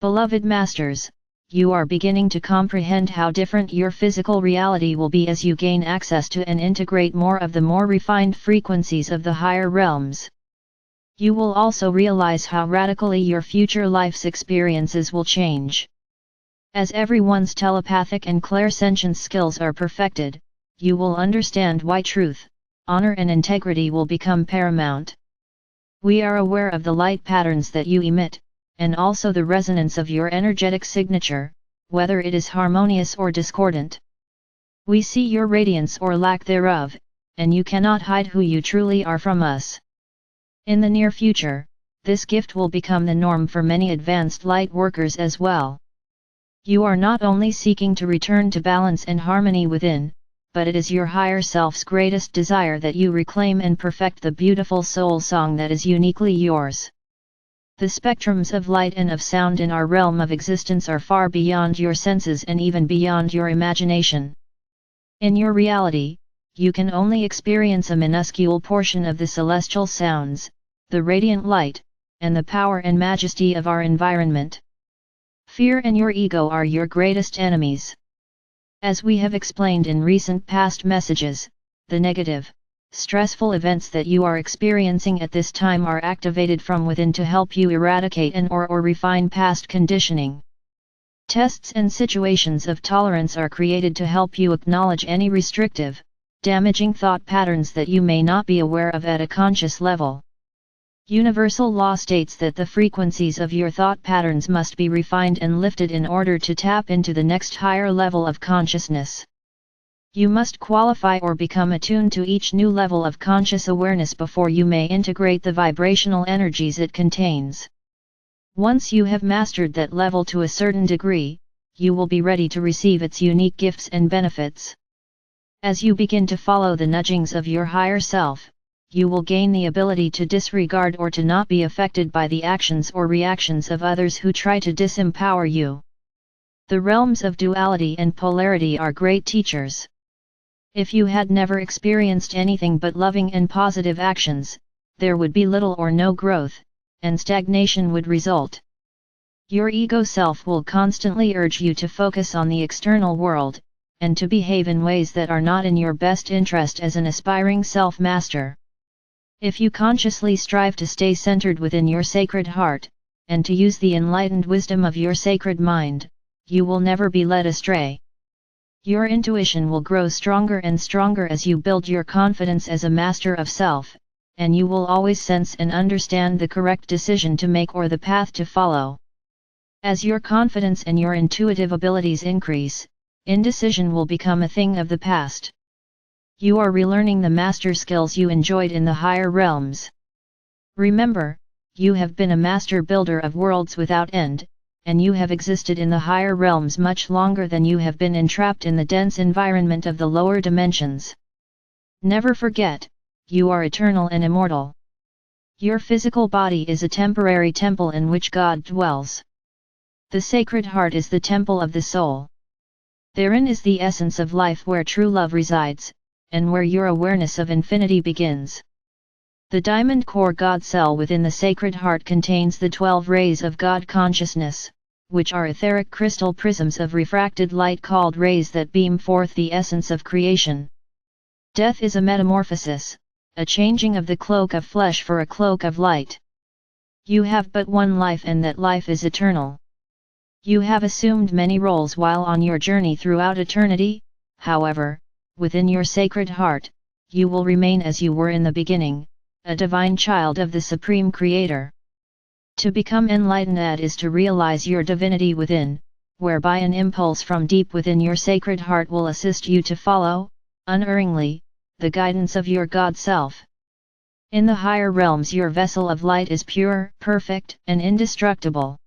Beloved Masters, you are beginning to comprehend how different your physical reality will be as you gain access to and integrate more of the more refined frequencies of the higher realms. You will also realize how radically your future life's experiences will change. As everyone's telepathic and clairsentient skills are perfected, you will understand why truth, honor and integrity will become paramount. We are aware of the light patterns that you emit, and also the resonance of your energetic signature, whether it is harmonious or discordant. We see your radiance or lack thereof, and you cannot hide who you truly are from us. In the near future, this gift will become the norm for many advanced light workers as well. You are not only seeking to return to balance and harmony within, but it is your higher self's greatest desire that you reclaim and perfect the beautiful soul song that is uniquely yours. The spectrums of light and of sound in our realm of existence are far beyond your senses and even beyond your imagination. In your reality, you can only experience a minuscule portion of the celestial sounds, the radiant light, and the power and majesty of our environment. Fear and your ego are your greatest enemies. As we have explained in recent past messages, the negative, stressful events that you are experiencing at this time are activated from within to help you eradicate and/or refine past conditioning. Tests and situations of tolerance are created to help you acknowledge any restrictive, damaging thought patterns that you may not be aware of at a conscious level. Universal law states that the frequencies of your thought patterns must be refined and lifted in order to tap into the next higher level of consciousness. You must qualify or become attuned to each new level of conscious awareness before you may integrate the vibrational energies it contains. Once you have mastered that level to a certain degree, you will be ready to receive its unique gifts and benefits. As you begin to follow the nudgings of your higher self, you will gain the ability to disregard or to not be affected by the actions or reactions of others who try to disempower you. The realms of duality and polarity are great teachers. If you had never experienced anything but loving and positive actions, there would be little or no growth, and stagnation would result. Your ego self will constantly urge you to focus on the external world, and to behave in ways that are not in your best interest as an aspiring self-master. If you consciously strive to stay centered within your sacred heart, and to use the enlightened wisdom of your sacred mind, you will never be led astray. Your intuition will grow stronger and stronger as you build your confidence as a master of self, and you will always sense and understand the correct decision to make or the path to follow. As your confidence and your intuitive abilities increase, indecision will become a thing of the past. You are relearning the master skills you enjoyed in the higher realms. Remember, you have been a master builder of worlds without end, and you have existed in the higher realms much longer than you have been entrapped in the dense environment of the lower dimensions. Never forget, you are eternal and immortal. Your physical body is a temporary temple in which God dwells. The Sacred Heart is the temple of the soul. Therein is the essence of life where true love resides, and where your awareness of infinity begins. The diamond core God cell within the Sacred Heart contains the 12 rays of God consciousness, which are etheric crystal prisms of refracted light called rays that beam forth the essence of creation. Death is a metamorphosis, a changing of the cloak of flesh for a cloak of light. You have but one life and that life is eternal. You have assumed many roles while on your journey throughout eternity, however, within your Sacred Heart, you will remain as you were in the beginning, a divine child of the Supreme Creator. To become enlightened is to realize your divinity within, whereby an impulse from deep within your Sacred Heart will assist you to follow, unerringly, the guidance of your God Self. In the higher realms your vessel of light is pure, perfect, and indestructible.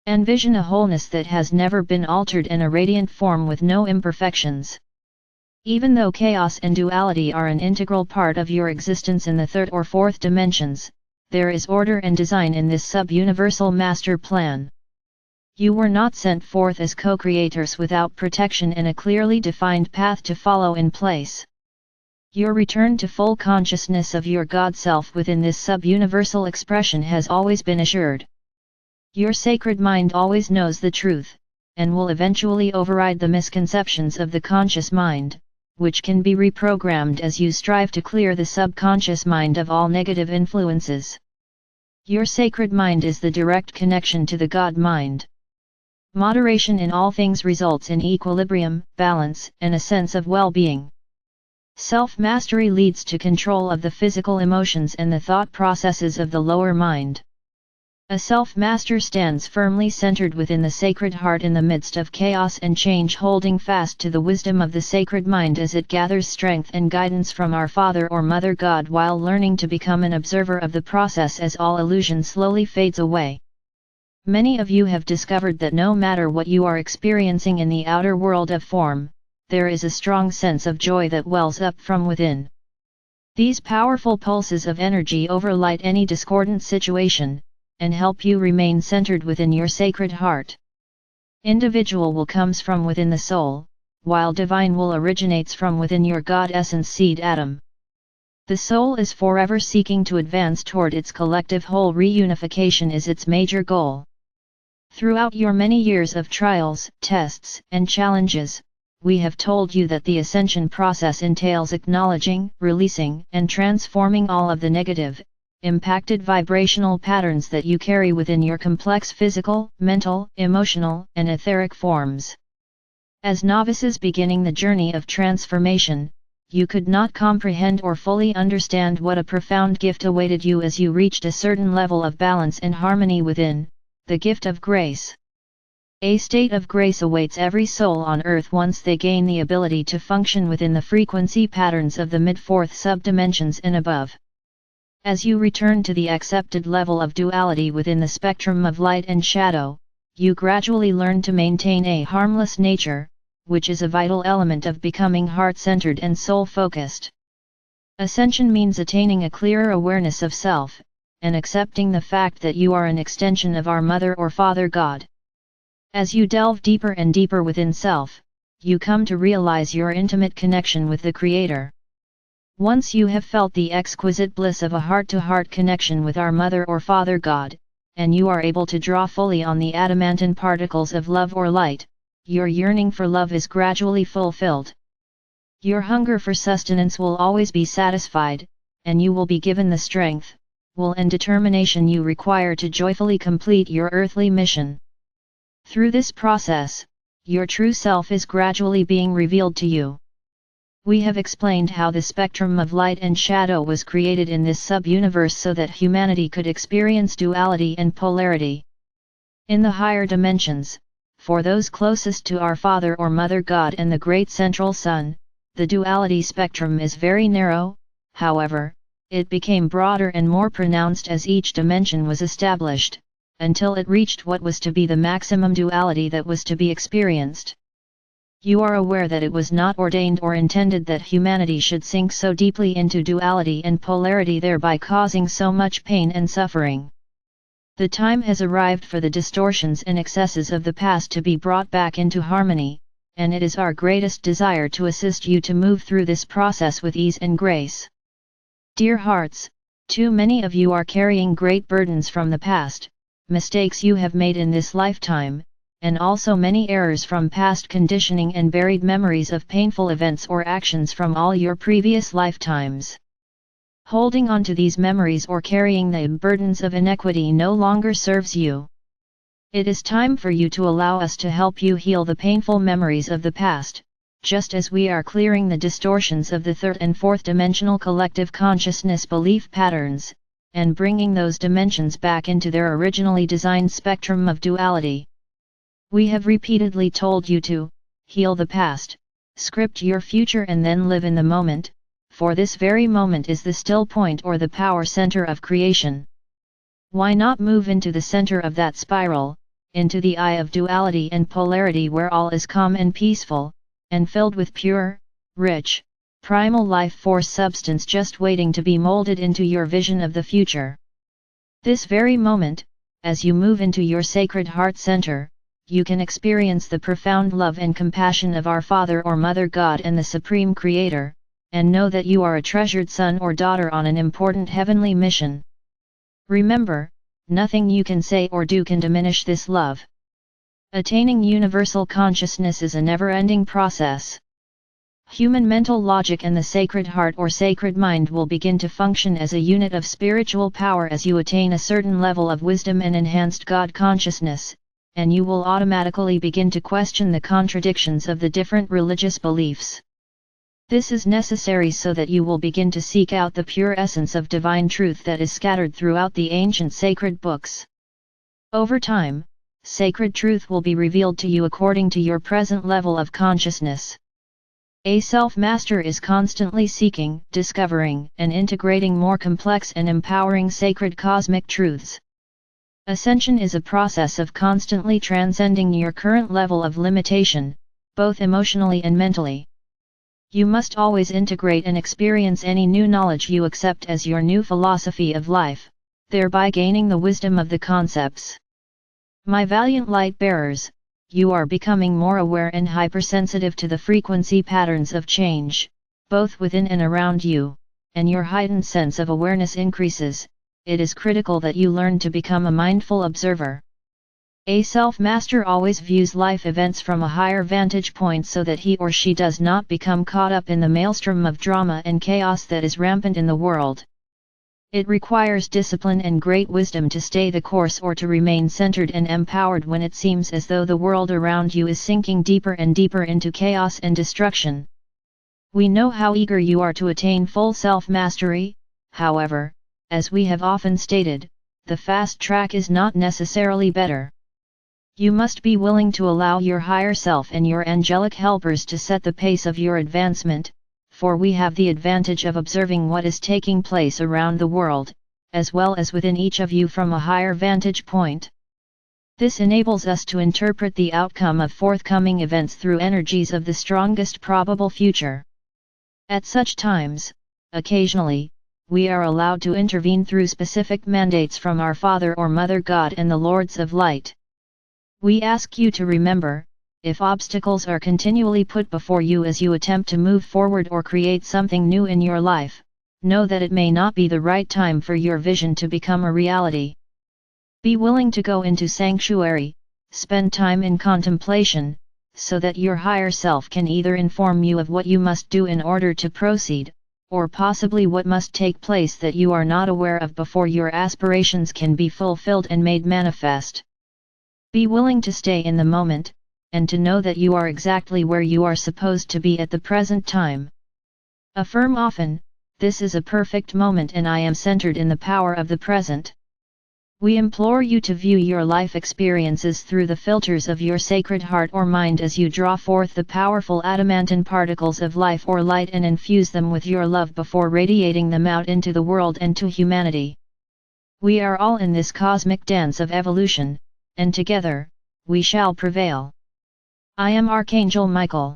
Envision a wholeness that has never been altered and a radiant form with no imperfections. Even though chaos and duality are an integral part of your existence in the third or fourth dimensions, there is order and design in this sub-universal master plan. You were not sent forth as co-creators without protection and a clearly defined path to follow in place. Your return to full consciousness of your God Self within this sub-universal expression has always been assured. Your sacred mind always knows the truth, and will eventually override the misconceptions of the conscious mind, which can be reprogrammed as you strive to clear the subconscious mind of all negative influences. Your sacred mind is the direct connection to the God mind. Moderation in all things results in equilibrium, balance, and a sense of well-being. Self-mastery leads to control of the physical emotions and the thought processes of the lower mind. A self-master stands firmly centered within the sacred heart in the midst of chaos and change, holding fast to the wisdom of the sacred mind as it gathers strength and guidance from our Father or Mother God, while learning to become an observer of the process as all illusion slowly fades away. Many of you have discovered that no matter what you are experiencing in the outer world of form, there is a strong sense of joy that wells up from within. These powerful pulses of energy overlight any discordant situation, and help you remain centered within your sacred heart. Individual will comes from within the soul, while divine will originates from within your God essence seed atom. The soul is forever seeking to advance toward its collective whole. Reunification is its major goal. Throughout your many years of trials, tests, and challenges, we have told you that the ascension process entails acknowledging, releasing, and transforming all of the negative, impacted vibrational patterns that you carry within your complex physical, mental, emotional, and etheric forms. As novices beginning the journey of transformation, you could not comprehend or fully understand what a profound gift awaited you as you reached a certain level of balance and harmony within, the gift of grace. A state of grace awaits every soul on earth once they gain the ability to function within the frequency patterns of the mid-fourth subdimensions and above. As you return to the accepted level of duality within the spectrum of light and shadow, you gradually learn to maintain a harmless nature, which is a vital element of becoming heart-centered and soul-focused. Ascension means attaining a clearer awareness of self, and accepting the fact that you are an extension of our Mother or Father God. As you delve deeper and deeper within self, you come to realize your intimate connection with the Creator. Once you have felt the exquisite bliss of a heart-to-heart connection with our Mother or Father God, and you are able to draw fully on the adamantine particles of love or light, your yearning for love is gradually fulfilled. Your hunger for sustenance will always be satisfied, and you will be given the strength, will and determination you require to joyfully complete your earthly mission. Through this process, your true self is gradually being revealed to you. We have explained how the spectrum of light and shadow was created in this sub-universe so that humanity could experience duality and polarity. In the higher dimensions, for those closest to our Father or Mother God and the Great Central Sun, the duality spectrum is very narrow. However, it became broader and more pronounced as each dimension was established, until it reached what was to be the maximum duality that was to be experienced. You are aware that it was not ordained or intended that humanity should sink so deeply into duality and polarity, thereby causing so much pain and suffering. The time has arrived for the distortions and excesses of the past to be brought back into harmony, and it is our greatest desire to assist you to move through this process with ease and grace. Dear hearts, too many of you are carrying great burdens from the past, mistakes you have made in this lifetime, and also many errors from past conditioning and buried memories of painful events or actions from all your previous lifetimes. Holding on to these memories or carrying the burdens of inequity no longer serves you. It is time for you to allow us to help you heal the painful memories of the past, just as we are clearing the distortions of the third and fourth dimensional collective consciousness belief patterns, and bringing those dimensions back into their originally designed spectrum of duality. We have repeatedly told you to heal the past, script your future, and then live in the moment, for this very moment is the still point or the power center of creation. Why not move into the center of that spiral, into the eye of duality and polarity where all is calm and peaceful, and filled with pure, rich, primal life force substance just waiting to be molded into your vision of the future. This very moment, as you move into your sacred heart center, you can experience the profound love and compassion of our Father or Mother God and the Supreme Creator, and know that you are a treasured son or daughter on an important heavenly mission. Remember, nothing you can say or do can diminish this love. Attaining universal consciousness is a never-ending process. Human mental logic and the sacred heart or sacred mind will begin to function as a unit of spiritual power as you attain a certain level of wisdom and enhanced God consciousness, and you will automatically begin to question the contradictions of the different religious beliefs. This is necessary so that you will begin to seek out the pure essence of divine truth that is scattered throughout the ancient sacred books. Over time, sacred truth will be revealed to you according to your present level of consciousness. A self-master is constantly seeking, discovering, and integrating more complex and empowering sacred cosmic truths. Ascension is a process of constantly transcending your current level of limitation, both emotionally and mentally. You must always integrate and experience any new knowledge you accept as your new philosophy of life, thereby gaining the wisdom of the concepts. My valiant light bearers, you are becoming more aware and hypersensitive to the frequency patterns of change, both within and around you, and your heightened sense of awareness increases. It is critical that you learn to become a mindful observer. A self-master always views life events from a higher vantage point so that he or she does not become caught up in the maelstrom of drama and chaos that is rampant in the world. It requires discipline and great wisdom to stay the course or to remain centered and empowered when it seems as though the world around you is sinking deeper and deeper into chaos and destruction. We know how eager you are to attain full self-mastery, however, as we have often stated, the fast track is not necessarily better. You must be willing to allow your higher self and your angelic helpers to set the pace of your advancement, for we have the advantage of observing what is taking place around the world, as well as within each of you from a higher vantage point. This enables us to interpret the outcome of forthcoming events through energies of the strongest probable future. At such times, occasionally, we are allowed to intervene through specific mandates from our Father or Mother God and the Lords of Light. We ask you to remember, if obstacles are continually put before you as you attempt to move forward or create something new in your life, know that it may not be the right time for your vision to become a reality. Be willing to go into sanctuary, spend time in contemplation, so that your higher self can either inform you of what you must do in order to proceed, or possibly what must take place that you are not aware of before your aspirations can be fulfilled and made manifest. Be willing to stay in the moment, and to know that you are exactly where you are supposed to be at the present time. Affirm often, "This is a perfect moment and I am centered in the power of the present." We implore you to view your life experiences through the filters of your sacred heart or mind as you draw forth the powerful adamantine particles of life or light and infuse them with your love before radiating them out into the world and to humanity. We are all in this cosmic dance of evolution, and together, we shall prevail. I am Archangel Michael.